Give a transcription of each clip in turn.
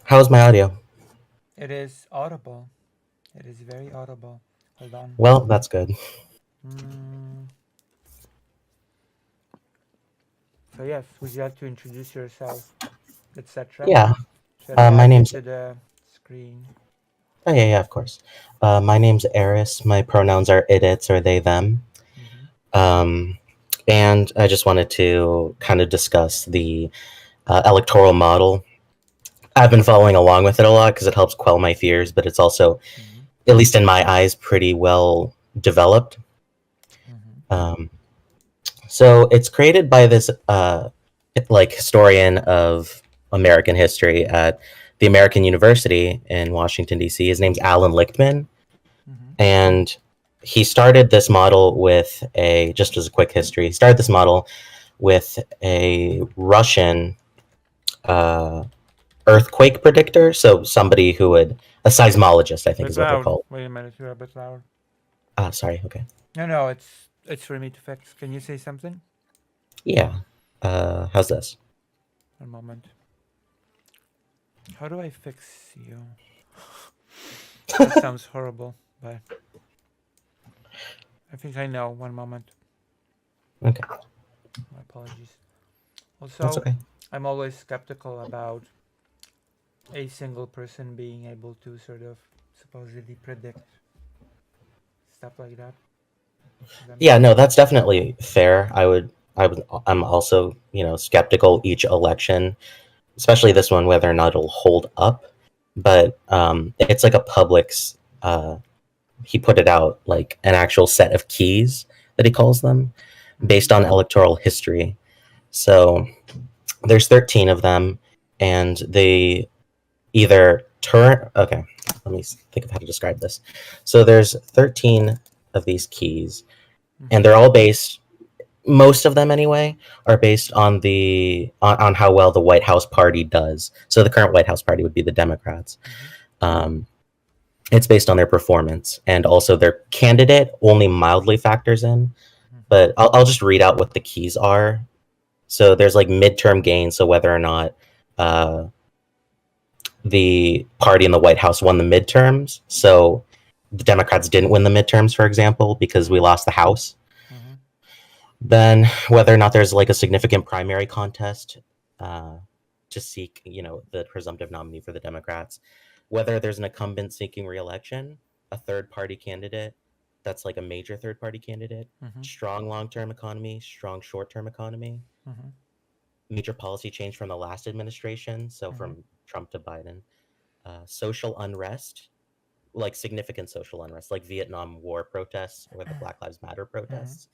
How's my audio? It is audible. It is very audible. Hold on. Well, that's good. Mm, so yes, would you like to introduce yourself, etc.? Yeah. Should I My add you name's. to the screen? Oh yeah, of course. My name's Eris. My pronouns are it, its, or they, them. Mm-hmm. Um, and I just wanted to kind of discuss the electoral model. I've been following along with it a lot because it helps quell my fears, but it's also, Mm-hmm. at least in my eyes, pretty well developed. Mm-hmm. Um, so it's created by this like historian of American history at the American University in Washington D.C. His name's Alan Lichtman, Mm-hmm. and he started this model with a just as a quick history. He started this model with a Russian uh, earthquake predictor, so somebody who would a seismologist, I think, Bit is what they're loud. called. Wait a minute, you're a bit loud. Sorry. Okay. No, it's for me to fix. Can you say something? Yeah. How's this? One moment. How do I fix you? That sounds horrible, but I think I know. One moment. Okay, My apologies. that's Also, okay. I'm always skeptical about a single person being able to sort of supposedly predict stuff like that. Does that make Yeah, no, sense? that's definitely fair. I'm also, skeptical each election, especially this one, whether or not it'll hold up. But it's like a public's. He put it out like an actual set of keys that he calls them, Mm-hmm. based on electoral history. So there's 13 of them, and they either turn. Okay, let me think of how to describe this. So there's 13 of these keys, and Mm-hmm. they're all based most of them anyway are based on on how well the White House party does. So the current White House party would be the Democrats. Mm-hmm. Um, it's based on their performance, and also their candidate only mildly factors in. Mm-hmm. But I'll just read out what the keys are. So there's like midterm gains, so whether or not uh, the party in the White House won the midterms. So the Democrats didn't win the midterms, for example, because we lost the House. Mm-hmm. Then whether or not there's like a significant primary contest uh, to seek, the presumptive nominee for the Democrats, whether there's an incumbent seeking reelection, a third party candidate that's like a major third party candidate, Mm-hmm. strong long term economy, strong short term economy, Mm-hmm. major policy change from the last administration, so Mm-hmm. from Trump to Biden, social unrest, like significant social unrest, like Vietnam War protests or the Black Lives Matter Mm-hmm. protests,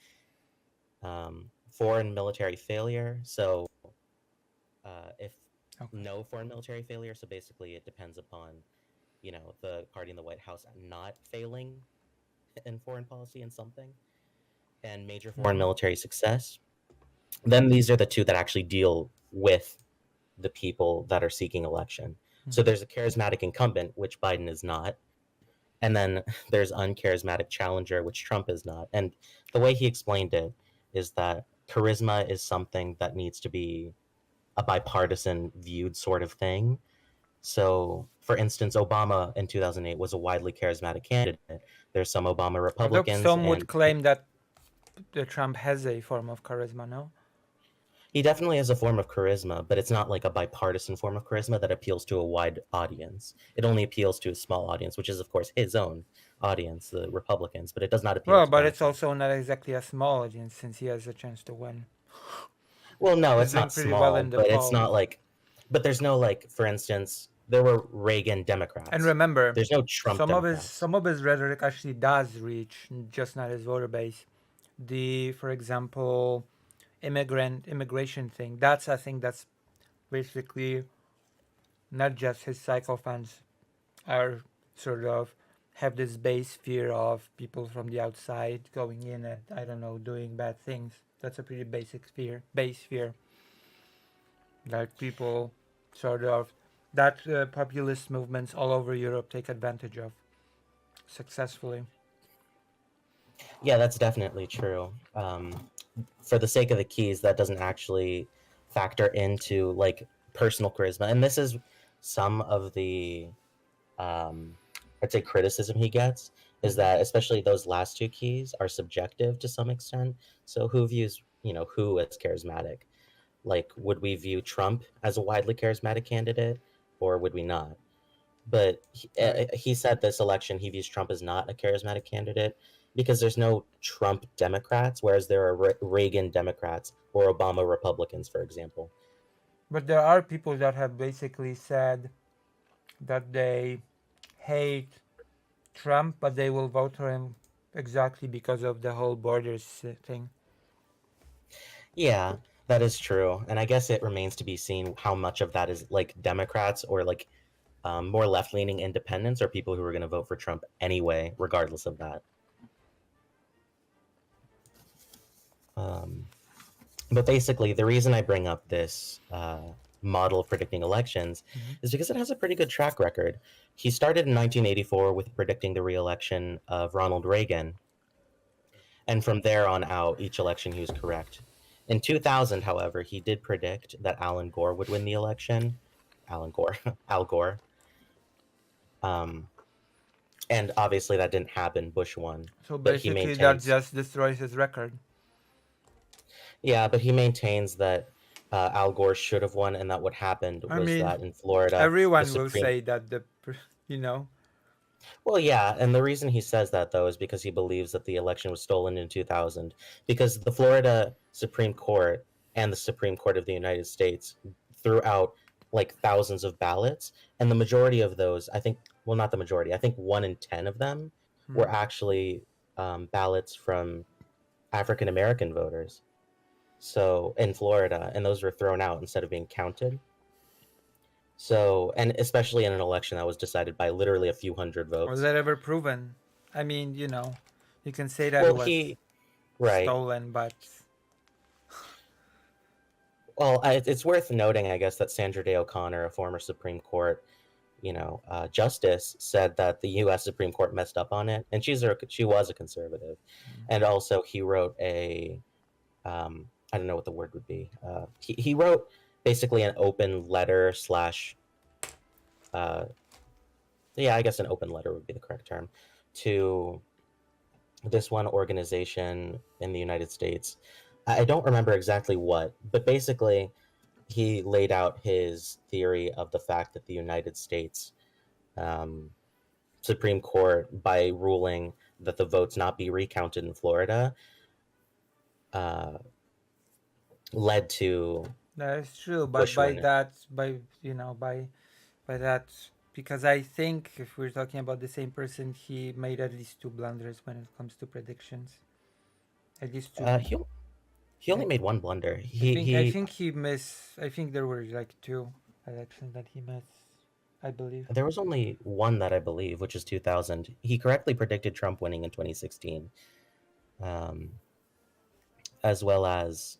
foreign military failure. So if Okay. no foreign military failure, so basically it depends upon the party in the White House not failing in foreign policy and something, and major foreign Mm-hmm. military success. Then these are the two that actually deal with the people that are seeking election. So Mm-hmm. there's a charismatic incumbent, which Biden is not, and then there's uncharismatic challenger, which Trump is not. And the way he explained it is that charisma is something that needs to be a bipartisan viewed sort of thing. So, for instance, Obama in 2008 was a widely charismatic candidate. There's some Obama Although Republicans, some would and claim that the Trump has a form of charisma, no? he definitely has a form of charisma, but it's not like a bipartisan form of charisma that appeals to a wide audience. It only appeals to a small audience, which is, of course, his own audience, the Republicans, but it does not appeal Well, to but it's Democrats. also not exactly a small audience since he has a chance to win. Well, no, He's it's doing not pretty well small, in the but it's not polls. like, but there's no like, for instance, there were Reagan And Democrats. remember, There's no Trump Democrats. some of his rhetoric actually does reach just not his voter base. For example, immigration thing. That's I think that's basically not just his cycle fans are sort of have this base fear of people from the outside going in and I don't know doing bad things. That's a pretty basic base fear that people sort of that populist movements all over Europe take advantage of successfully. Yeah, that's definitely true. For the sake of the keys, that doesn't actually factor into like personal charisma. And this is some of the um, I'd say criticism he gets is Mhm. that especially those last two keys are subjective to some extent. So who views who as charismatic? Like, would we view Trump as a widely charismatic candidate, or would we not? But Right. he said this election he views Trump as not a charismatic candidate because there's no Trump Democrats, whereas there are Reagan Democrats or Obama Republicans, for example. But there are people that have basically said that they hate Trump, but they will vote for him exactly because of the whole borders thing. Yeah, that is true, and I guess it remains to be seen how much of that is like Democrats or like more left-leaning independents or people who are going to vote for Trump anyway, regardless of that. Um, but basically, the reason I bring up this model of predicting elections Mm-hmm. is because it has a pretty good track record. He started in 1984 with predicting the re-election of Ronald Reagan, and from there on out, each election he was correct. In 2000, however, he did predict that Alan Gore would win the election. Alan Gore, Al Gore. Um, and obviously that didn't happen. Bush won, So but he basically, that maintains, just destroys his record. yeah, but he maintains that Al Gore should have won, and that what happened I was mean, that in Florida, the everyone will Supreme. say that you know, Well, yeah, and the reason he says that though is because he believes that the election was stolen in 2000, because the Florida Supreme Court and the Supreme Court of the United States threw out like thousands of ballots, and the majority of those, I think, well, not the majority, I think 1 in 10 of them hmm. were actually ballots from African American voters. So in Florida, and those were thrown out instead of being counted. So, and especially in an election that was decided by literally a few hundred Was votes. that ever proven? I mean, you can say that it Well, was right. stolen, but Well, it's worth noting, I guess, that Sandra Day O'Connor, a former Supreme Court, justice, said that the U.S. Supreme Court messed up on it, and she was a conservative, and also he wrote I don't know what the word would be. He wrote basically an open letter slash uh, yeah, I guess an open letter would be the correct term to this one organization in the United States. I don't remember exactly what, but basically, he laid out his theory of the fact that the United States um, Supreme Court, by ruling that the votes not be recounted in Florida, uh, led to that is true. But Bush by winning. that, by that, because I think if we're talking about the same person, he made at least two blunders when it comes to predictions. At least two. Uh, he he I, only made one blunder. I He think I he think he missed. I think there were like two elections that he missed. I believe. There was only one that I believe, which is 2000. He correctly predicted Trump winning in 2016, um, as well as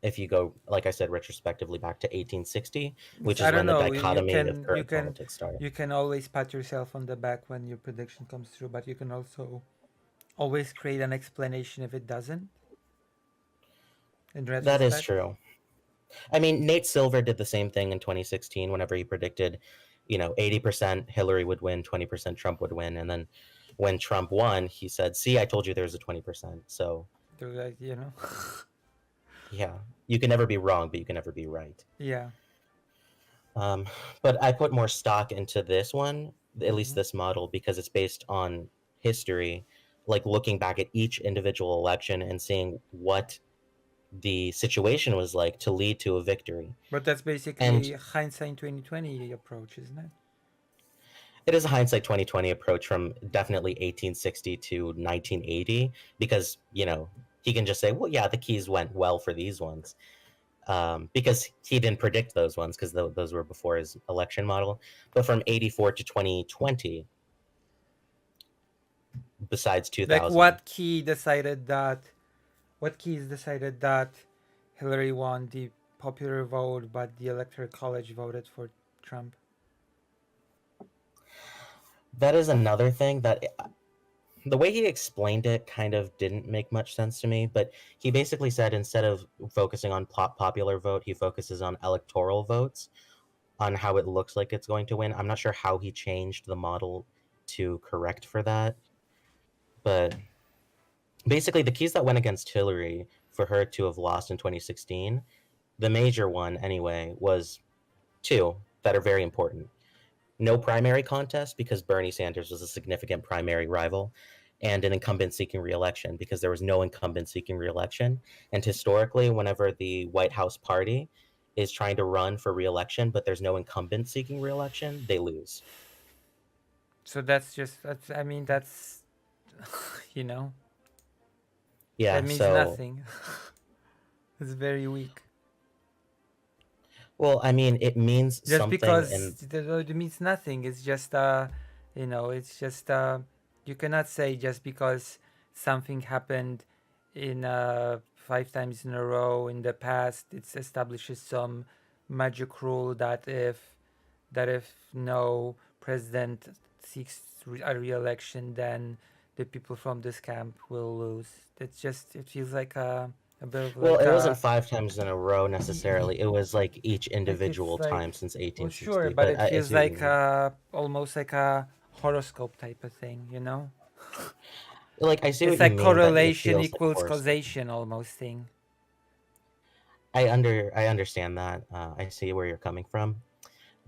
if you go, like I said, retrospectively back to 1860, which I is don't when the know. You dichotomy of can you current can politics started. you can always pat yourself on the back when your prediction comes through, but you can also always create an explanation if it doesn't. In That is retrospect, true. I mean, Nate Silver did the same thing in 2016 whenever he predicted, 80% Hillary would win, 20% Trump would win. And then when Trump won, he said, see, I told you there was a 20%. So, they're like yeah, you can never be wrong, but you can never be right. yeah. Um, but I put more stock into this one, at least Hmm. this model, because it's based on history, like looking back at each individual election and seeing what the situation was like to lead to a victory. But that's And basically hindsight 2020 approach, isn't it? it is a hindsight 2020 approach from definitely 1860 to 1980, because, he can just say, well, yeah, the keys went well for these ones. Because he didn't predict those ones because those were before his election model. But from 84 to 2020, besides Like 2000. what keys decided that Hillary won the popular vote, but the electoral college voted for Trump. That is another thing that the way he explained it kind of didn't make much sense to me, but he basically said instead of focusing on popular vote, he focuses on electoral votes, on how it looks like it's going to win. I'm not sure how he changed the model to correct for that, but basically the keys that went against Hillary for her to have lost in 2016, the major one anyway, was two that are very important. No primary contest because Bernie Sanders was a significant primary rival, and an incumbent seeking reelection because there was no incumbent seeking reelection. And historically, whenever the White House party is trying to run for reelection, but there's no incumbent seeking reelection, they lose. So that's just that's. I mean, that's you know that Yeah, means so, nothing. It's very weak. well, I mean, it means Just something, because and it means nothing. It's just it's just you cannot say just because something happened in 5 times in a row in the past, it establishes some magic rule that if no president seeks a re-election, then the people from this camp will lose. It's just it feels like a bit of well, like it wasn't a 5 times in a row necessarily. It was like each like it's individual like time since well sure, 1860. but But it I feels see what you like mean. almost like a horoscope type of thing, you know? Like, I see It's what you like mean, that it correlation feels like a equals horoscope. causation almost thing. I understand that. I see where you're coming from,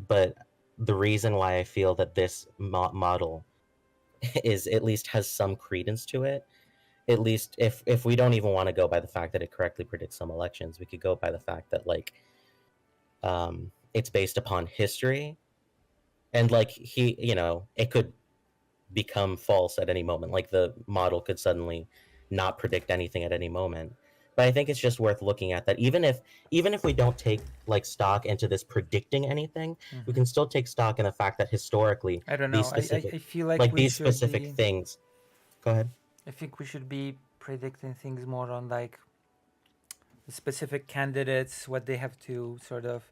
but the reason why I feel that this model is at least has some credence to it, at least if we don't even want to go by the fact that it correctly predicts some elections, we could go by the fact that like it's based upon history, and like it could become false at any moment. Like the model could suddenly not predict anything at any moment. But I think it's just worth looking at that. Even if we don't take like stock into this predicting anything, we Hmm. can still take stock in the fact that historically I don't these know. specific I feel like like we these should specific be. things. Go ahead. I think we should be predicting things more on like the specific candidates, what they have to sort of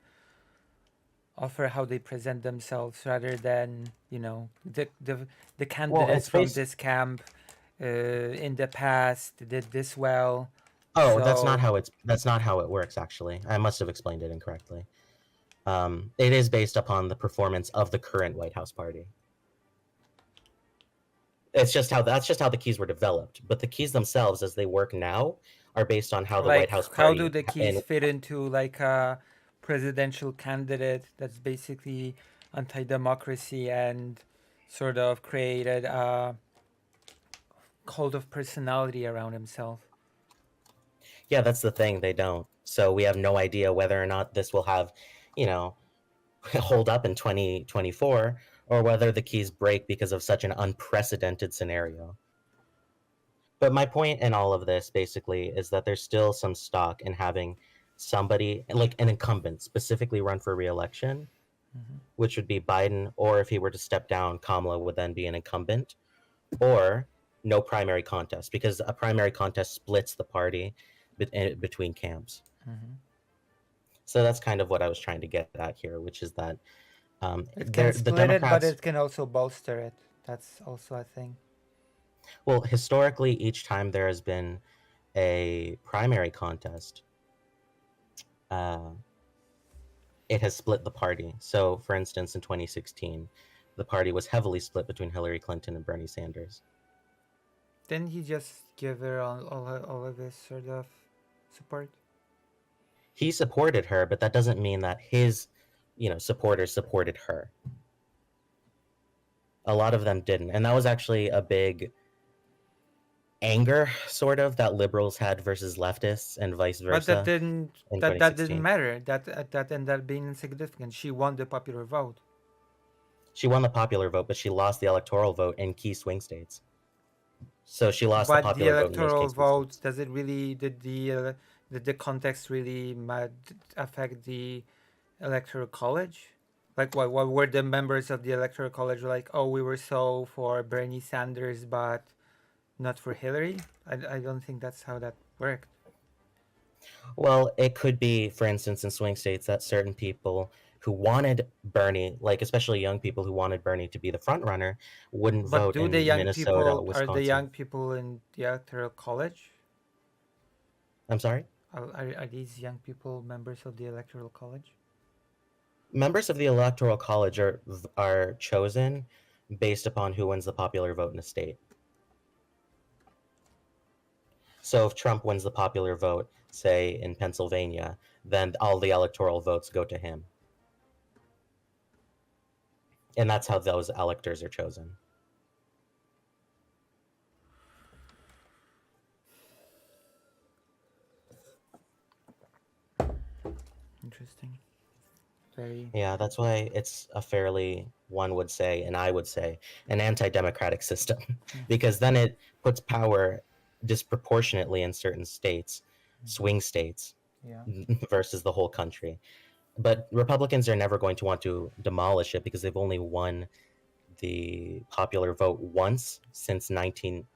offer, how they present themselves, rather than the Well, candidate it's from based. this camp in the past did this well. Oh, So that's not how it works. Actually, I must have explained it incorrectly. It is based upon the performance of the current White House party. That's just how the keys were developed. But the keys themselves, as they work now, are based on how the White like House how do party the keys and fit into like a presidential candidate that's basically anti-democracy and sort of created a cult of personality around himself? yeah, that's the thing. They don't. So we have no idea whether or not this will have, you know, hold up in 2024, or whether the keys break because of such an unprecedented scenario. But my point in all of this basically is that there's still some stock in having somebody like an incumbent specifically run for reelection, Hmm. which would be Biden, or if he were to step down, Kamala would then be an incumbent, or no primary contest, because a primary contest splits the party between camps. Hmm. So that's kind of what I was trying to get at here, which is that It can the split it, but Democrats, it can also bolster it. That's also a thing. well, historically, each time there has been a primary contest, uh, it has split the party. So, for instance, in 2016, the party was heavily split between Hillary Clinton and Bernie Sanders. Didn't he just give her all of his sort of support? He supported her, but that doesn't mean that his, supporters supported her. A lot of them didn't, and that was actually a big anger, sort of, that liberals had versus leftists, and vice But versa in that didn't 2016. matter. That ended up being insignificant. She won the popular vote. She won the popular vote, but she lost the electoral vote in key swing states. So she lost the But the popular vote in those key electoral swing vote, states. does it really did the context really affect the electoral college? Like what were the members of the electoral college like? Oh, we were so for Bernie Sanders, but not for Hillary. I don't think that's how that worked. Well, it could be, for instance, in swing states that certain people who wanted Bernie, like especially young people who wanted Bernie to be the front runner, wouldn't But vote do the in young Minnesota, people are the Wisconsin. young people in the electoral college? I'm sorry? Are these young people members of the electoral college? Members of the Electoral College are chosen based upon who wins the popular vote in a state. So if Trump wins the popular vote, say in Pennsylvania, then all the electoral votes go to him. And that's how those electors are chosen. Interesting. Very. Yeah, that's why it's a fairly, one would say, and I would say, an anti-democratic system, because then it puts power disproportionately in certain states, swing states, Yeah. versus the whole country. But Republicans are never going to want to demolish it because they've only won the popular vote once since I think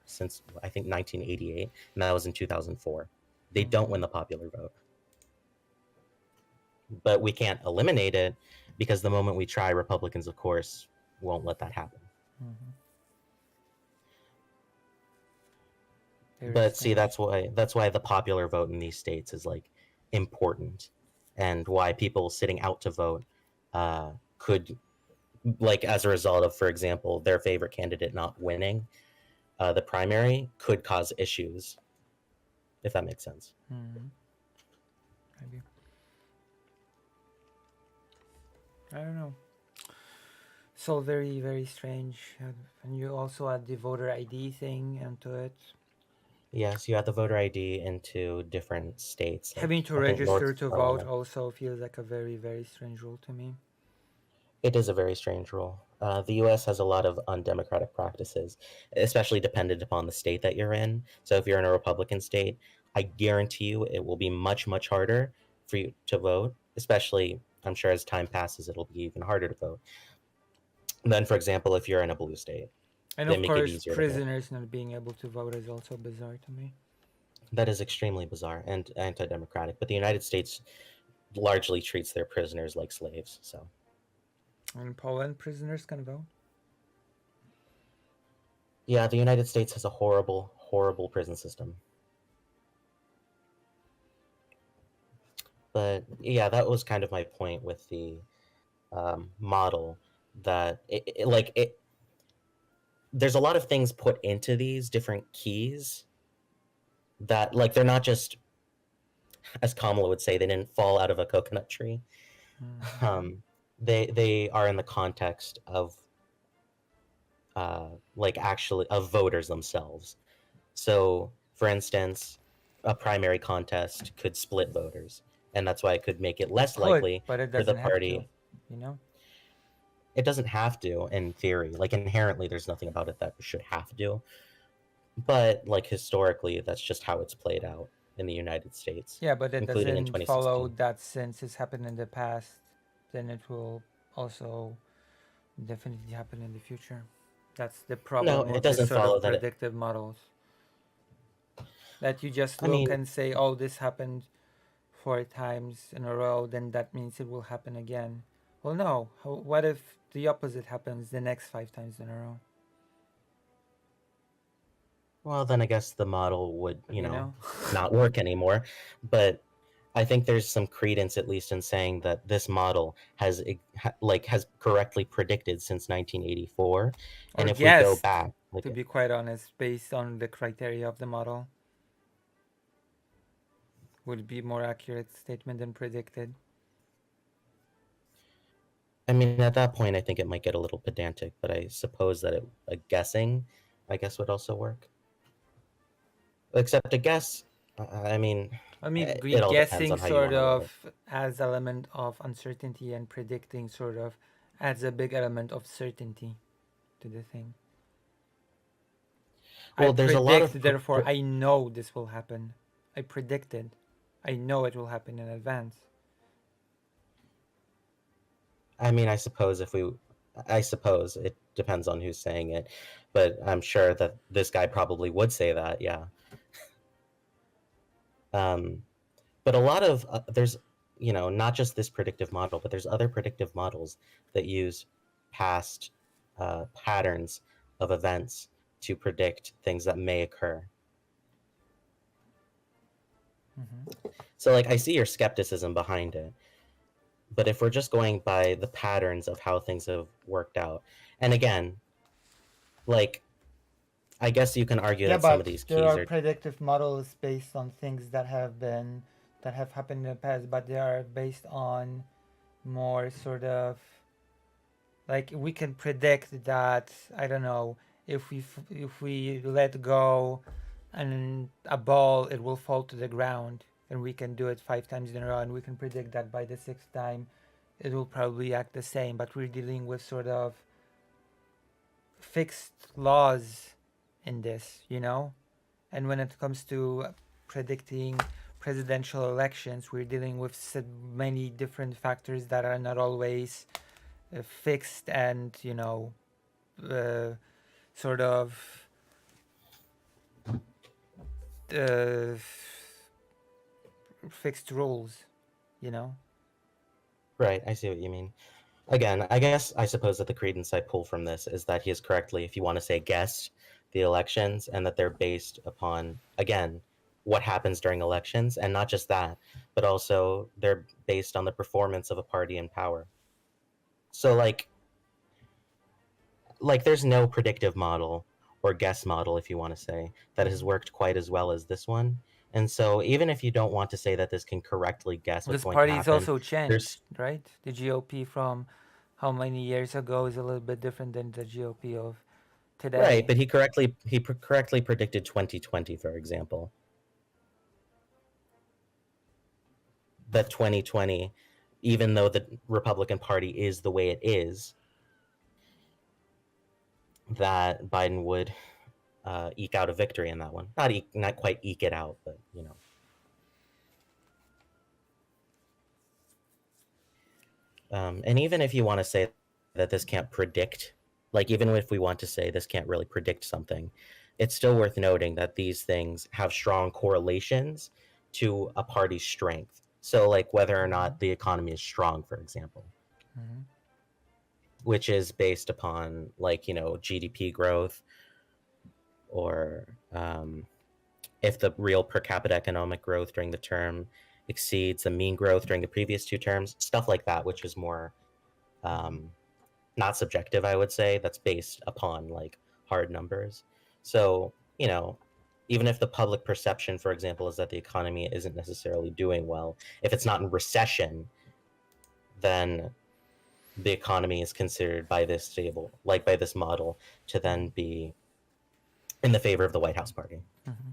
1988, and that was in 2004. They don't win the popular vote. But we can't eliminate it because the moment we try, Republicans, of course, won't let that happen. Mm-hmm. But see, that's why the popular vote in these states is like important, and why people sitting out to vote could, like, as a result of, for example, their favorite candidate not winning the primary, could cause issues, if that makes sense. Mm-hmm. Maybe. I don't know. So very, very strange. And you also add the voter ID thing into it. Yes, you add the voter ID into different states. Like, Having to I think register North to vote Carolina. also feels like a very, very strange rule to me. It is a very strange rule. The U.S. has a lot of undemocratic practices, especially dependent upon the state that you're in. So if you're in a Republican state, I guarantee you it will be much, much harder for you to vote. Especially, I'm sure as time passes, it'll be even harder to vote. Then, for example, if you're in a blue state, And they of make it course, easier to vote. prisoners not being able to vote is also bizarre to me. That is extremely bizarre and anti-democratic. But the United States largely treats their prisoners like slaves. So In Poland, prisoners can vote. yeah, the United States has a horrible, horrible prison system. But yeah, that was kind of my point with the model, that there's a lot of things put into these different keys that, like, they're not just, as Kamala would say, they didn't fall out of a coconut tree. Mm-hmm. They are in the context of like actually of voters themselves. So, for instance, a primary contest could split voters, and that's why it could make it It less could, likely but it for the doesn't have to. party. You know. It doesn't have to, in theory. Like, inherently, there's nothing about it that should have to. But, like, historically, that's just how it's played out in the United States, Yeah, but it including in doesn't follow 2016. that since it's happened in the past, then it will also definitely happen in the future. That's the No, problem it with this doesn't sort follow of that. predictive models. That you just I look mean, and say, oh, this happened 4 times in a row, then that means it will happen again. Well, no. What if the opposite happens the next 5 times in a row? well, then I guess the model would, You know? not work anymore. But I think there's some credence, at least, in saying that this model has correctly predicted since 1984. Or And if we go guessed, back, to like, be quite honest, based on the criteria of the model, would be more accurate statement than predicted. I mean, at that point, I think it might get a little pedantic, but I suppose that a guessing, I guess, would also work. Except a guess, I mean, I mean, it all depends guessing on how you sort want to word it. of adds element of uncertainty, and predicting sort of adds a big element of certainty to the thing. I Well, there's a lot of predict, therefore I know this will happen. I predicted. I know it will happen in advance. I mean, I suppose it depends on who's saying it, but I'm sure that this guy probably would say that, yeah. Um, but a lot of there's, not just this predictive model, but there's other predictive models that use past patterns of events to predict things that may occur. Mm-hmm. So, like, I see your skepticism behind it, But if we're just going by the patterns of how things have worked out, and again, like, I guess you can argue Yeah, that some of but these there keys are are predictive models based on things that have happened in the past, but they are based on more sort of like we can predict that, I don't know, if we let go and a ball, it will fall to the ground, and we can do it 5 times in a row, and we can predict that by the sixth time it will probably act the same. But we're dealing with sort of fixed laws in this, you know. And when it comes to predicting presidential elections, we're dealing with so many different factors that are not always fixed and, you know, uh, sort of uh, fixed rules, you know. right. I see what you mean. Again, I guess I suppose that the credence I pull from this is that he has correctly, if you want to say guessed, the elections, and that they're based upon, again, what happens during elections, and not just that, but also they're based on the performance of a party in power. So like there's no predictive model or guess model, if you want to say, that has Mm-hmm. worked quite as well as this one. And so even if you don't want to say that this can correctly guess what's This going to party's happen, also changed, there's right? The GOP from how many years ago is a little bit different than the GOP of right, today. but correctly predicted 2020, for example. That 2020, even though the Republican Party is the way it is, that Biden would eke out a victory in that one. Not quite eke it out, but you know. And even if you want to say that this can't predict, like even if we want to say this can't really predict something, it's still worth noting that these things have strong correlations to a party's strength. So, like whether or Mm-hmm. not the economy is strong, for example, Mm-hmm. which is based upon like GDP growth or if the real per capita economic growth during the term exceeds the mean growth during the previous two terms, stuff like that, which is more Mm-hmm. um, not subjective, I would say. That's based upon like hard numbers. So, even if the public perception, for example, is that the economy isn't necessarily doing well, if it's not in recession, then the economy is considered by this table, like by this model, to then be in the favor of the White House party. Mm-hmm.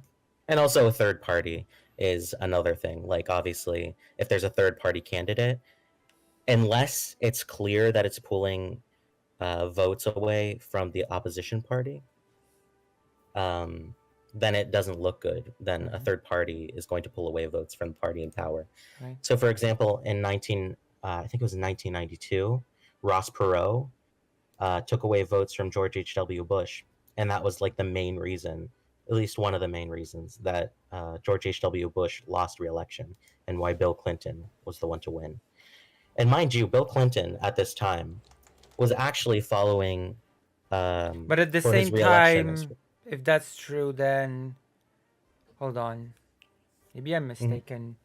And also, a third party is another thing. Like, obviously, if there's a third party candidate, unless it's clear that it's pulling votes away from the opposition party, um, then it doesn't look good. Then a Mm-hmm. third party is going to pull away votes from the party in power. Right. So, for example, I think it was in 1992, Ross Perot took away votes from George H.W. Bush, and that was like the main reason, at least one of the main reasons, that George H.W. Bush lost re-election and why Bill Clinton was the one to win. And mind you, Bill Clinton at this time was actually following But at the for his same re-election as time, if that's true, then hold on. Maybe I'm Mhm. mistaken.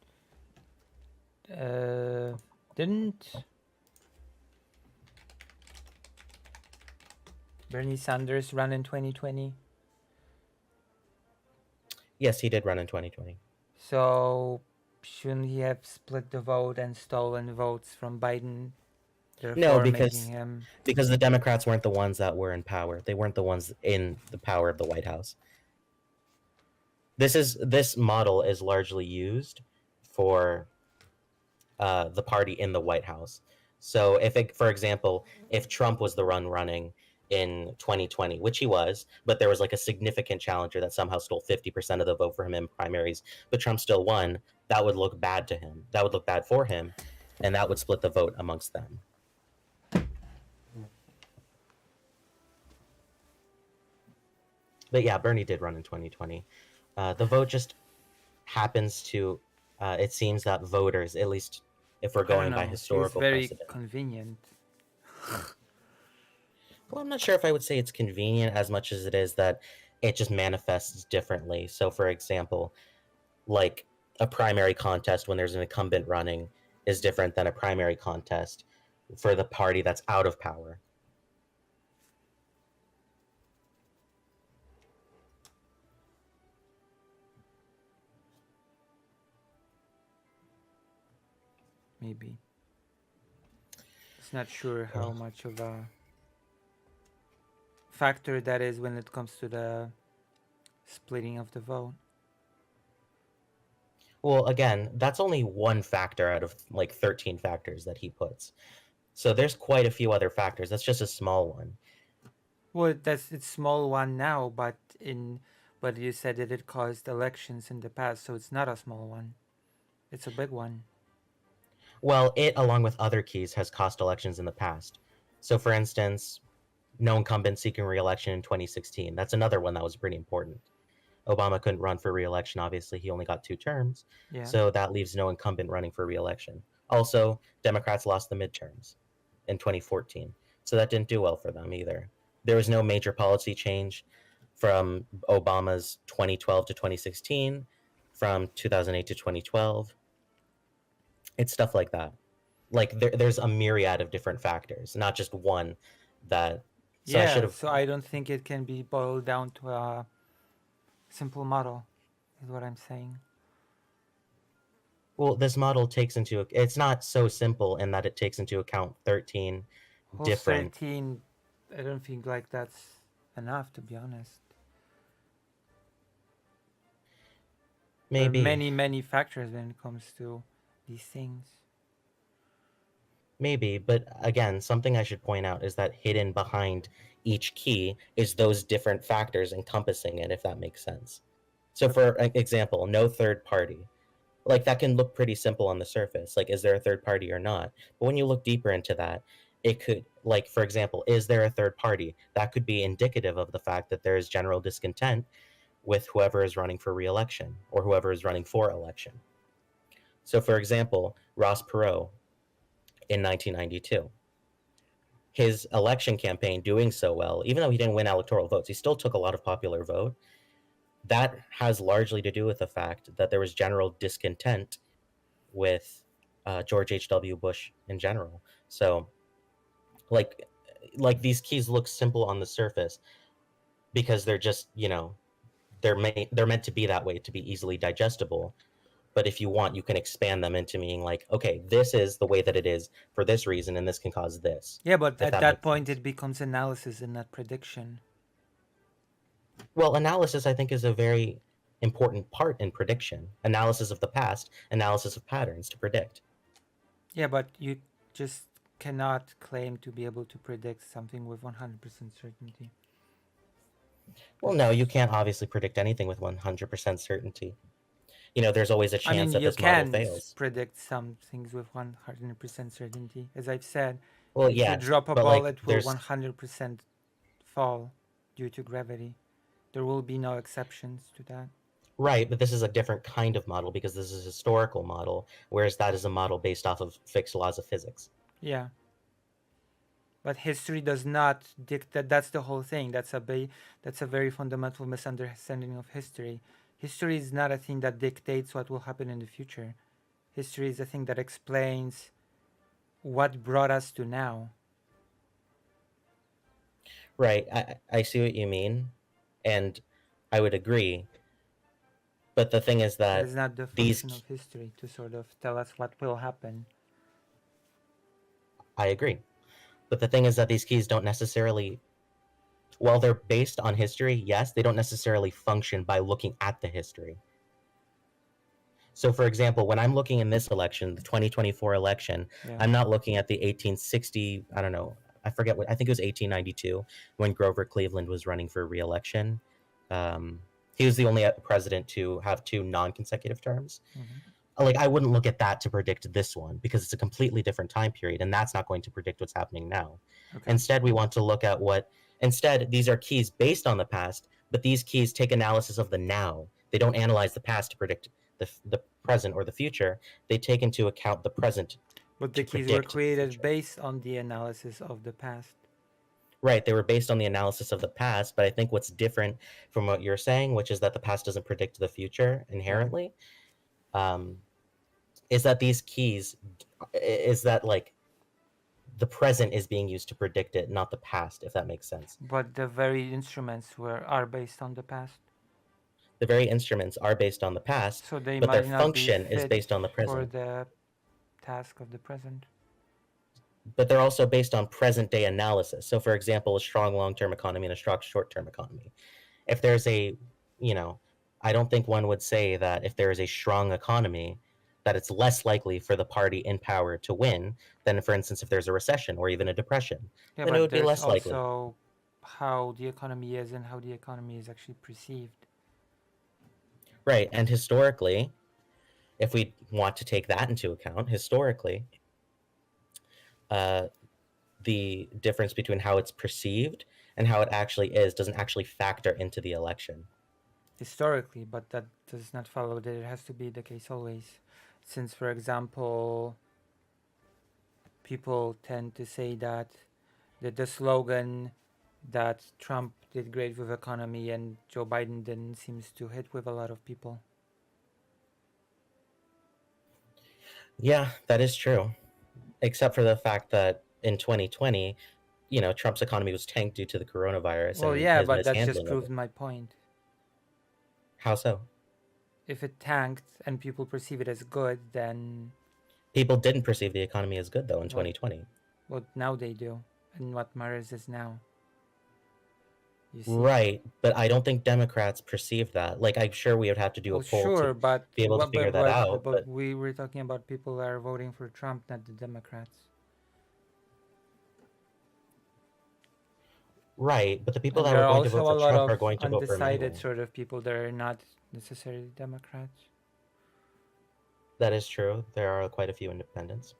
Uh, didn't Bernie Sanders run in 2020? Yes, he did run in 2020. So shouldn't he have split the vote and stolen votes from Biden, No, therefore making because him? the Democrats weren't the ones that were in power. They weren't the ones in the power of the White House. This model is largely used for the party in the White House. So for example, if Trump was the one running in 2020, which he was, but there was like a significant challenger that somehow stole 50% of the vote for him in primaries, but Trump still won, that would look bad to him. That would look bad for him, and that would split the vote amongst them. But yeah, Bernie did run in 2020. The vote just happens to, it seems that voters, at least if we're I don't going by know. Feels historical very precedent, convenient. well, I'm not sure if I would say it's convenient as much as it is that it just manifests differently. So, for example, like a primary contest when there's an incumbent running, is different than a primary contest for the party that's out of power. Maybe. It's not sure how Well, much of a factor that is when it comes to the splitting of the vote. well, again, that's only one factor out of like 13 factors that he puts. So there's quite a few other factors. That's just a small one. Well, that's it's small one now, but you said that it caused elections in the past, so it's not a small one. It's a big one. Well, it, along with other keys, has cost elections in the past. So, for instance, no incumbent seeking re-election in 2016. That's another one that was pretty important. Obama couldn't run for re-election. Obviously, he only got 2 terms, Yeah. so that leaves no incumbent running for re-election. Also, Democrats lost the midterms in 2014, so that didn't do well for them either. There was no major policy change from Obama's 2012 to 2016, from 2008 to 2012. It's stuff like that. Like there's a myriad of different factors, not just one that. So I should Yeah, have. so I don't think it can be boiled down to a simple model, is what I'm saying. Well, this model takes into. It's not so simple in that it takes into account 13 Whole different. 13, I don't think like that's enough, to be honest. There are Maybe, many factors when it comes to these things. maybe, but again, something I should point out is that hidden behind each key is those different factors encompassing it, if that makes sense. So, for example, no third party. Like that can look pretty simple on the surface. Like, is there a third party or not? But when you look deeper into that, it could, like, for example, is there a third party? That could be indicative of the fact that there is general discontent with whoever is running for re-election or whoever is running for election. So, for example, Ross Perot in 1992, his election campaign doing so well, even though he didn't win electoral votes, he still took a lot of popular vote. That has largely to do with the fact that there was general discontent with George H.W. Bush in general. So, like, these keys look simple on the surface because they're just they're meant to be that way to be easily digestible. But if you want, you can expand them into meaning like, okay, this is the way that it is for this reason, and this can cause this, Yeah, but if at that that makes point sense. it becomes analysis and not prediction. Well, analysis, I think, is a very important part in prediction. Analysis of the past, analysis of patterns to predict. Yeah, but you just cannot claim to be able to predict something with 100% certainty. Well, no, you can't obviously predict anything with 100% certainty. There's always a I chance mean, that you this model can fails. predict some things with 100% certainty. As I've said, Well, if you yeah, drop a but ball, like it will there's 100% fall due to gravity. There will be no exceptions to that. right, but this is a different kind of model because this is a historical model, whereas that is a model based off of fixed laws of physics. Yeah, but history does not dictate. That's the whole thing. That's a very fundamental misunderstanding of history. History is not a thing that dictates what will happen in the future. History is a thing that explains what brought us to now. Right, I see what you mean, and I would agree. But the thing is That that is not the these, function of history to sort of tell us what will happen. I agree. But the thing is that these keys don't necessarily, while they're based on history, yes, they don't necessarily function by looking at the history. So, for example, when I'm looking in this election, the 2024 election, Yeah. I'm not looking at the 1860, I don't know, I forget what, I think it was 1892 when Grover Cleveland was running for reelection. He was the only president to have two non consecutive terms. Mm-hmm. Like, I wouldn't look at that to predict this one because it's a completely different time period, and that's not going to predict what's happening now. Okay. Instead, we want to look at instead, these are keys based on the past, but these keys take analysis of the now. They don't analyze the past to predict the present or the future. They take into account the present But the to keys were predict the created future. based on the analysis of the past. Right, they were based on the analysis of the past, but I think what's different from what you're saying, which is that the past doesn't predict the future Yeah. inherently, um, is that these keys is that like the present is being used to predict it, not the past, if that makes sense. But the very instruments are based on the past, The very instruments are based on the past, so they but their might not be function is fit based on the for present. the task of the present. But they're also based on present day analysis. So, for example, a strong long term economy and a strong short term economy. If there's a, you know, I don't think one would say that if there is a strong economy, that it's less likely for the party in power to win than, for instance, if there's a recession or even a depression, Yeah, then it but would be there's less likely. also how the economy is and how the economy is actually perceived. Right. And historically, if we want to take that into account, historically, uh, the difference between how it's perceived and how it actually is doesn't actually factor into the election. Historically, but that does not follow that it has to be the case always. Since, for example, people tend to say that the slogan that Trump did great with economy and Joe Biden didn't seems to hit with a lot of people. Yeah, that is true. Except for the fact that in 2020, Trump's economy was tanked due to the coronavirus Well, and yeah, his but that just mishandling of proved it. my point. How so? If it tanked and people perceive it as good, then People didn't perceive the economy as good, though, in what? 2020. What now they do, and what matters is now. You see? Right, but I don't think Democrats perceive that. Like, I'm sure we would have to do a Oh, poll to sure, but be able to what? figure that out, But but we were talking about people that are voting for Trump, not the Democrats. right, but the people And that there were are going to also vote a for lot Trump of are going to vote for him undecided anyway. sort of people that are not necessarily Democrats. That is true. There are quite a few independents.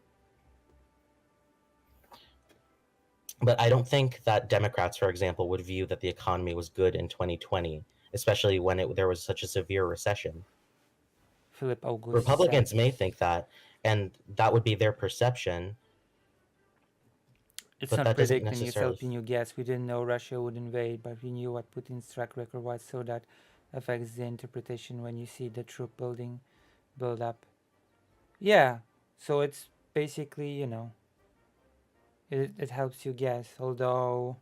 But I don't think that Democrats, for example, would view that the economy was good in 2020, especially when there was such a severe recession. Philip August said, Republicans may think that, and that would be their perception, "It's but not that doesn't predicting, it's necessarily. helping you guess. We didn't know Russia would invade, but we knew what Putin's track record was, so that affects the interpretation when you see the troop build up." Yeah, so it's basically, it helps you guess, although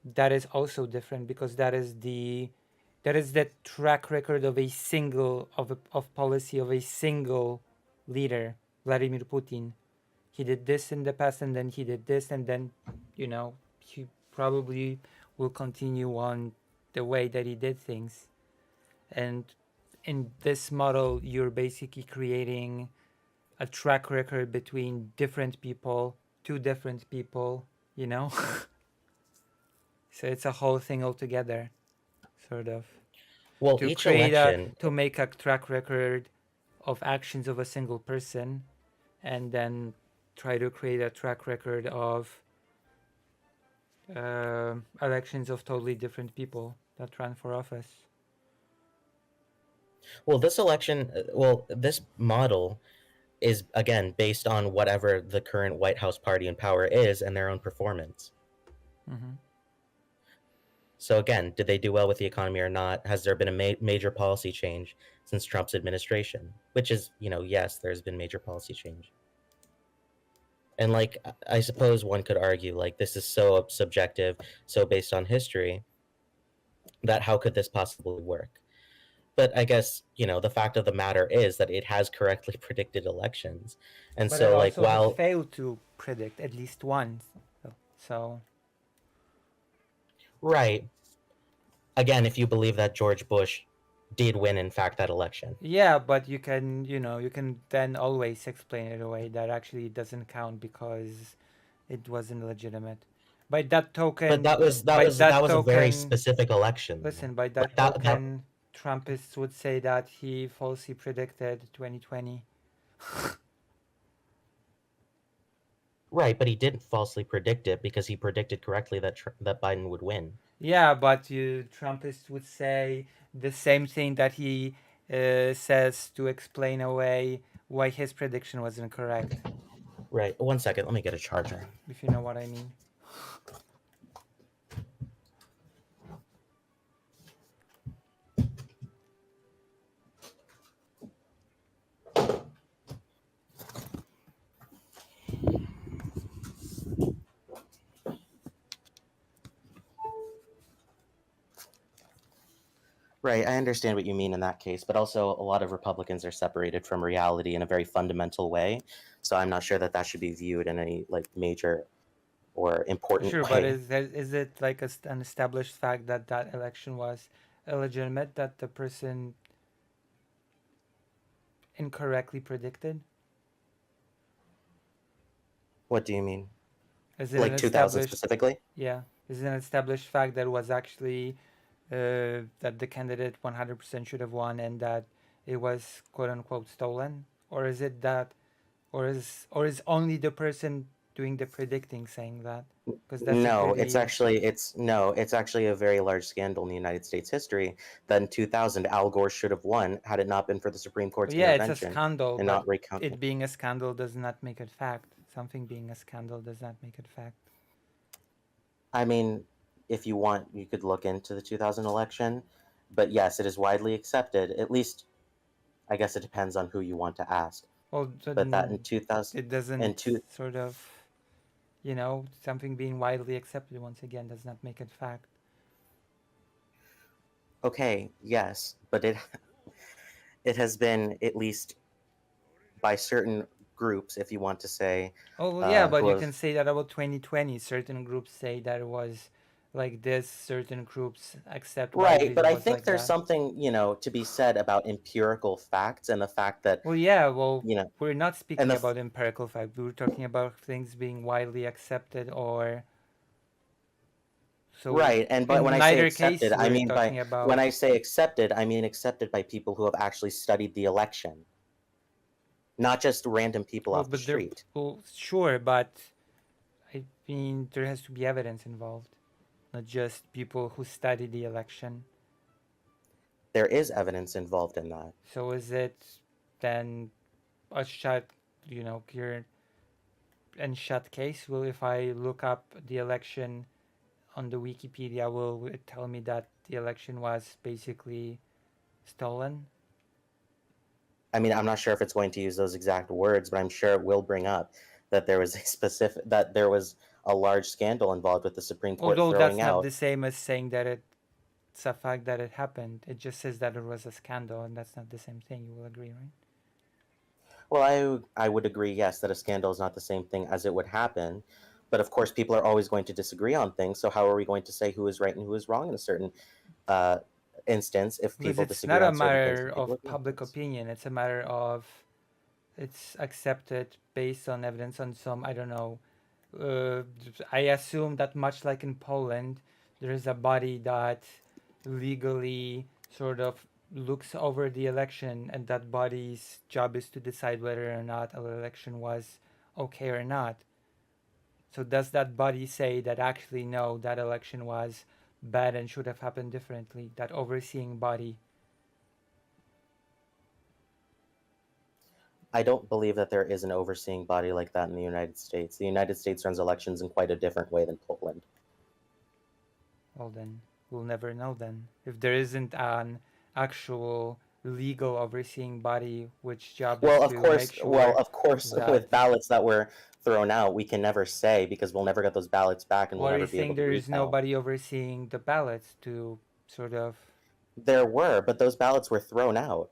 that is also different because that is the track record of a single of policy of a single leader, Vladimir Putin. He did this in the past and then he did this and then he probably will continue on the way that he did things. And in this model you're basically creating a track record between different people, two different people, you know? So it's a whole thing altogether, sort of. Well, To each create a election, to make a track record of actions of a single person and then try to create a track record of elections of totally different people that run for office. this model is again based on whatever the current White House party in power is and their own performance. Mm-hmm. So again, did they do well with the economy or not? Has there been a major policy change since Trump's administration? Which is, yes, there's been major policy change. And like, I suppose one could argue, like, this is so subjective, so based on history, that how could this possibly work? But I guess, the fact of the matter is that it has correctly predicted elections. And But it so, like, also has while, failed to predict at least once. So right, again, if you believe that George Bush did win, in fact, that election. yeah, but you can then always explain it away that actually it doesn't count because it wasn't legitimate. By that But token, that was that by was that that was a very token, specific election, though. listen, by Like that that token, Trumpists would say that he falsely predicted 2020. right, but he didn't falsely predict it because he predicted correctly that Biden would win. Yeah, but Trumpists would say the same thing that he says to explain away why his prediction was incorrect, Right. 1 second, let me get a charger. if you know what I mean. Right, I understand what you mean in that case, but also a lot of Republicans are separated from reality in a very fundamental way. So I'm not sure that that should be viewed in any like major or important Sure, but way. is it like an established fact that that election was illegitimate, that the person incorrectly predicted? What do you mean? Is it an Like 2000 established, specifically? yeah, is it an established fact that it was actually that the candidate 100% should have won and that it was quote unquote stolen? Or is it that, or is only the person doing the predicting saying that? Because that's a No, it's pretty, actually it's no, it's actually a very large scandal in the United States history that in 2000 Al Gore should have won had it not been for the Supreme well, Court's yeah, it's a intervention scandal, and but not recounting. it being a scandal does not make it fact. Something being a scandal does not make it fact. I mean, if you want, you could look into the 2000 election, but yes, it is widely accepted. At least, I guess it depends on who you want to ask. Well, But that in then 2000 it and doesn't two, sort of, something being widely accepted once again does not make it fact. okay, yes, but it has been at least by certain groups, if you want to say, Oh, well, yeah, but who you have can say that about 2020. Certain groups say that it was like this, certain groups accept widely right. that But it I was think like there's that. something to be said about empirical facts and the fact that Well, yeah, well, you know, we're not and speaking about empirical fact. We were talking about things being widely accepted, or so right. And but when in I say neither accepted, case I we're mean by talking when about. I say accepted, I mean accepted by people who have actually studied the election, not just random people Well, off the but there, street. well, sure, but I mean, there has to be evidence involved, not just people who study the election. There is evidence involved in that. So is it then a shut, clear and shut case? Well, if I look up the election on the Wikipedia, will it tell me that the election was basically stolen? I mean, I'm not sure if it's going to use those exact words, but I'm sure it will bring up that there was a large scandal involved with the Supreme Court Although that's throwing not the out. same as saying that it's a fact that it happened. It just says that it was a scandal, and that's not the same thing. You will agree, right? Well, I would agree, yes, that a scandal is not the same thing as it would happen, but of course, people are always going to disagree on things. So how are we going to say who is right and who is wrong in a certain uh, instance if Because people it's disagree not a on certain things matter and people of agree on public things? opinion. It's a matter of it's accepted based on evidence on some, I don't know. Uh, I assume that much like in Poland, there is a body that legally sort of looks over the election, and that body's job is to decide whether or not an election was okay or not. So does that body say that actually no, that election was bad and should have happened differently? That overseeing body. I don't believe that there is an overseeing body like that in the United States. The United States runs elections in quite a different way than Poland. Well, then we'll never know then. If there isn't an actual legal overseeing body which job is to make Well, sure of course, that. with ballots that were thrown out, we can never say because we'll never get those ballots back and we'll Or are never you be able saying to there is recount. nobody overseeing the ballots to sort of. There were, but those ballots were thrown out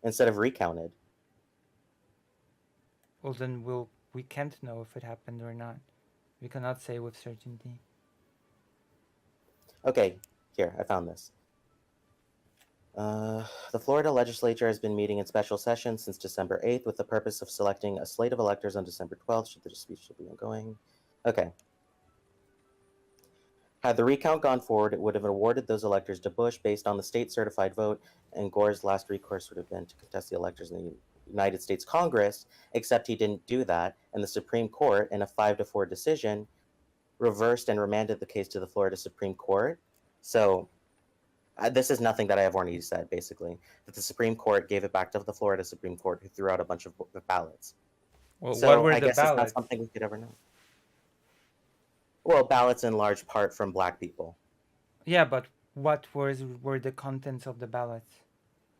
instead of recounted. Well, then we can't know if it happened or not. We cannot say with certainty. Okay, here, I found this. The Florida legislature has been meeting in special session since December 8th with the purpose of selecting a slate of electors on December 12th, should the speech still be ongoing. Okay. Had the recount gone forward, it would have awarded those electors to Bush based on the state certified vote, and Gore's last recourse would have been to contest the electors in the United States Congress, except he didn't do that, and the Supreme Court, in a 5-4 decision, reversed and remanded the case to the Florida Supreme Court. So this is nothing that I have already said, basically, that the Supreme Court gave it back to the Florida Supreme Court, who threw out a bunch of ballots. Well, what So were I the guess it's not ballots? something we could ever know. Well, ballots in large part from black people. Yeah, but what were the contents of the ballots?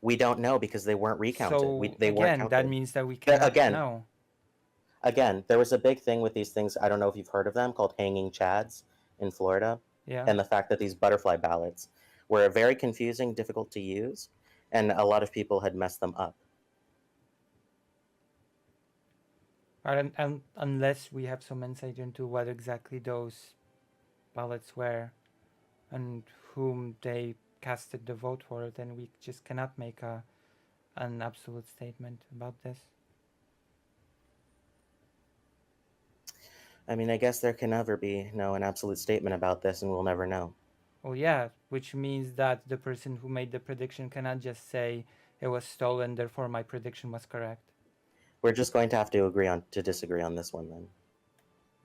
We don't know because they weren't recounted. So They weren't again, that counted. means that we The- cannot again, know. again, there was a big thing with these things. I don't know if you've heard of them called hanging chads in Florida, Yeah. and the fact that these butterfly ballots, were very confusing, difficult to use, and a lot of people had messed them up. Unless we have some insight into what exactly those ballots were and whom they casted the vote for, then we just cannot make an absolute statement about this. I mean, I guess there can never be an absolute statement about this, and we'll never know. Well, yeah, which means that the person who made the prediction cannot just say it was stolen, therefore my prediction was correct. We're just going to have to agree on to disagree on this one then,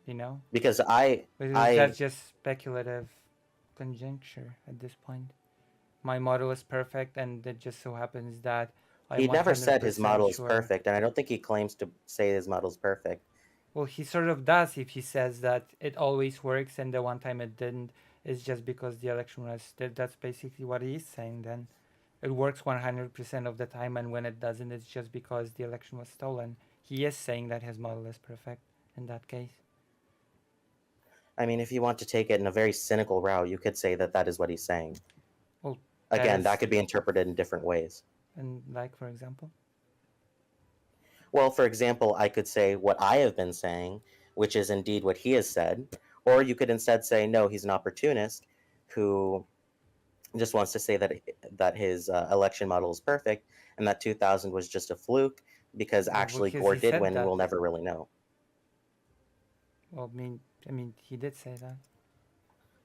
You know? because Because that's I just speculative conjecture at this point. My model is perfect, and it just so happens that I'm he never said his 100% model is sure. perfect, and I don't think he claims to say his model is perfect. Well, he sort of does if he says that it always works and the one time it didn't is just because the election was. That's basically what he's saying then. It works 100% of the time, and when it doesn't, it's just because the election was stolen. He is saying that his model is perfect in that case. I mean, if you want to take it in a very cynical route, you could say that that is what he's saying. Well, that Again, that is, could be interpreted in different ways. and like for example, Well, for example, I could say what I have been saying, which is indeed what he has said, or you could instead say, no, he's an opportunist who just wants to say that his election model is perfect and that 2000 was just a fluke because well, actually because Gore he did said win and that. we'll never really know. Well, I mean, he did say that.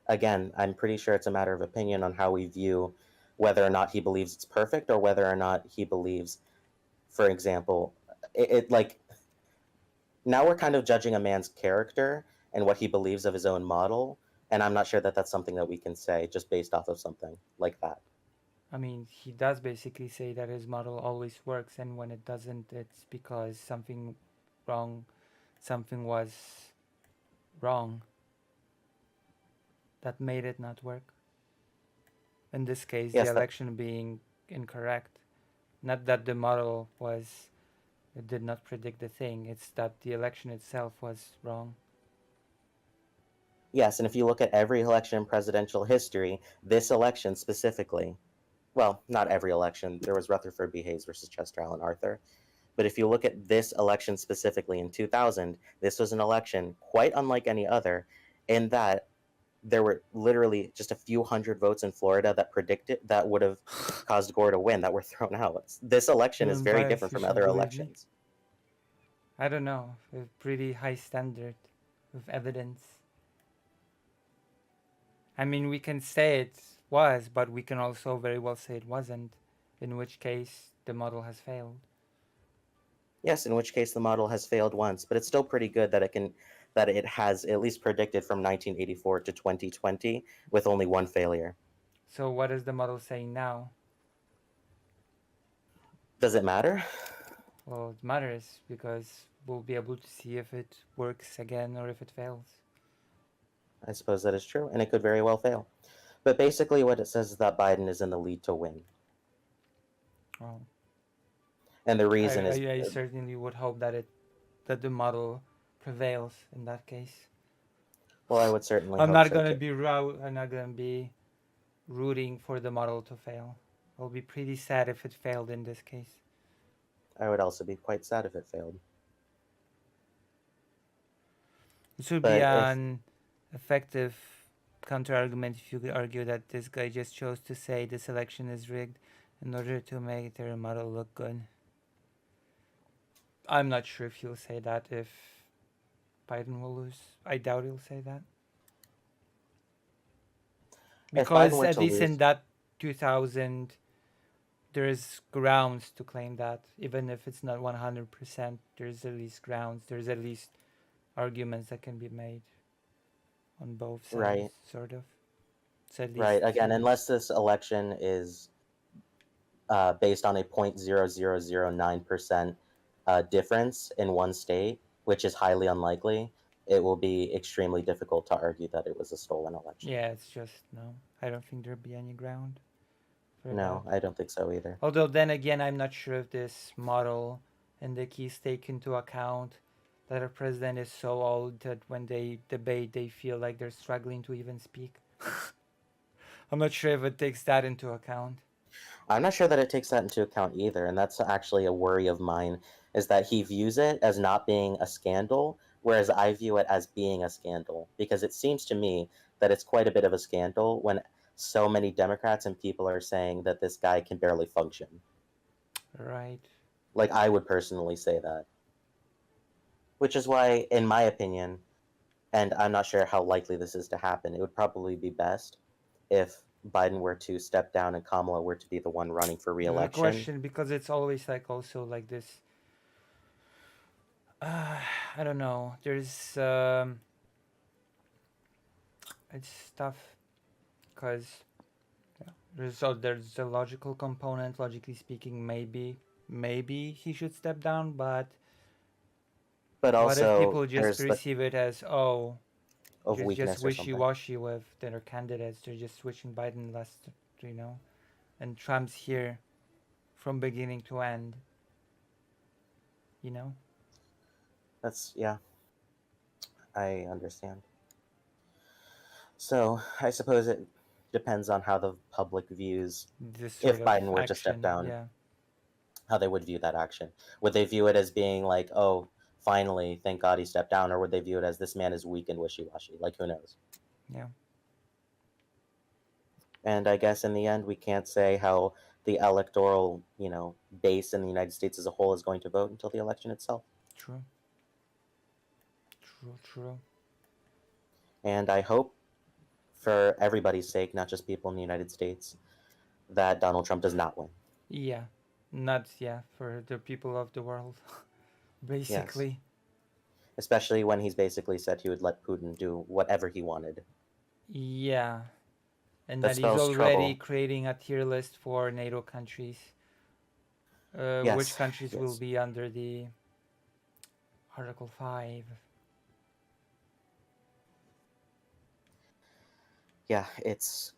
Again, I'm pretty sure it's a matter of opinion on how we view whether or not he believes it's perfect or whether or not he believes, for example, it like now we're kind of judging a man's character and what he believes of his own model, and I'm not sure that that's something that we can say just based off of something like that. I mean, he does basically say that his model always works, and when it doesn't, it's because wrong, something was wrong that made it not work. In this case, the Yes, that election being incorrect. Not that the model was it did not predict the thing. It's that the election itself was wrong. yes, and if you look at every election in presidential history, this election specifically, well, not every election. There was Rutherford B. Hayes versus Chester Alan Arthur. But if you look at this election specifically in 2000, this was an election quite unlike any other in that there were literally just a few hundred votes in Florida that predicted that would have caused Gore to win that were thrown out. This election You're is very unbiased. different You from should other believe me. elections. I don't know. A pretty high standard of evidence. I mean, we can say it was, but we can also very well say it wasn't. In which case, the model has failed. Yes, in which case the model has failed once, but it's still pretty good that it has at least predicted from 1984 to 2020 with only one failure. So, what is the model saying now? Does it matter? Well, it matters because we'll be able to see if it works again or if it fails. I suppose that is true, and it could very well fail. But basically, what it says is that Biden is in the lead to win. Oh, And the I, reason is, I, I certainly would hope that the model prevails in that case. well, I would certainly I'm hope not so gonna too. be I'm not gonna be rooting for the model to fail. I'll be pretty sad if it failed in this case. I would also be quite sad if it failed. This would be But if, an effective counter argument if you could argue that this guy just chose to say this election is rigged in order to make their model look good. I'm not sure if he'll say that if Biden will lose. I doubt he'll say that. if Biden Because were at to least in lose, that 2000, there's grounds to claim that. Even if it's not 100%, there's at least grounds. There's at least arguments that can be made on both sides, right, sort of. So at least right, again, he. unless this election is based on a 0.0009% difference in one state, which is highly unlikely, it will be extremely difficult to argue that it was a stolen election. Yeah, it's just no. I don't think there'd be any ground for that. No, I don't think so either. Although then again, I'm not sure if this model and the keys take into account that our president is so old that when they debate, they feel like they're struggling to even speak. I'm not sure if it takes that into account. I'm not sure that it takes that into account either, and that's actually a worry of mine, is that he views it as not being a scandal, whereas I view it as being a scandal, because it seems to me that it's quite a bit of a scandal when so many Democrats and people are saying that this guy can barely function. Right. Like, I would personally say that. Which is why, in my opinion, and I'm not sure how likely this is to happen, it would probably be best if Biden were to step down and Kamala were to be the one running for The re-election. question, because it's always like also like this. Uh, I don't know. It's tough because there's a logical component. Logically speaking, maybe he should step down, but But what if also, people just there's the perceive it as, oh, of just weakness or wishy something. washy with their candidates? They're just switching Biden last, you know, and Trump's here from beginning to end, you know. That's, yeah, I understand. So, I suppose it depends on how the public views, This sort if of Biden were to step action, down, yeah, how they would view that action. Would they view it as being like, oh, finally, thank God he stepped down, or would they view it as this man is weak and wishy washy? Like, who knows? yeah, And I guess in the end, we can't say how the electoral, base in the United States as a whole is going to vote until the election itself. true, true. And I hope, for everybody's sake, not just people in the United States, that Donald Trump does not win. Yeah, not yeah for the people of the world, Yes. basically. Especially when he's basically said he would let Putin do whatever he wanted. Yeah, and That that he's spells already trouble. creating a tier list for NATO countries. Which Yes, countries will yes. be under the Article 5? Yeah, it's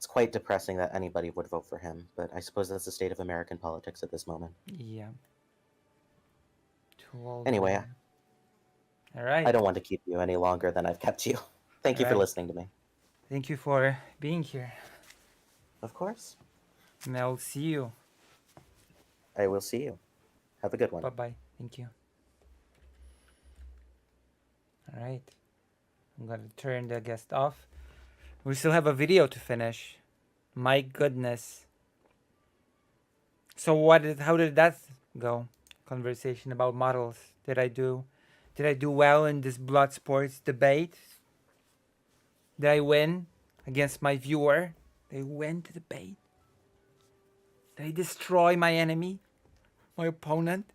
quite depressing that anybody would vote for him, but I suppose that's the state of American politics at this moment. Yeah, too old for Anyway, them. All I right, don't want to keep you any longer than I've kept you. Thank all you for right. listening to me. Thank you for being here, Of course. and I'll see you. I will see you. Have a good one. Bye bye. Thank you. All right, I'm gonna turn the guest off. We still have a video to finish. My goodness. So how did that go? Conversation about models. Did I do well in this blood sports debate? Did I win against my viewer? Did I win the debate? Did I destroy my enemy? My opponent?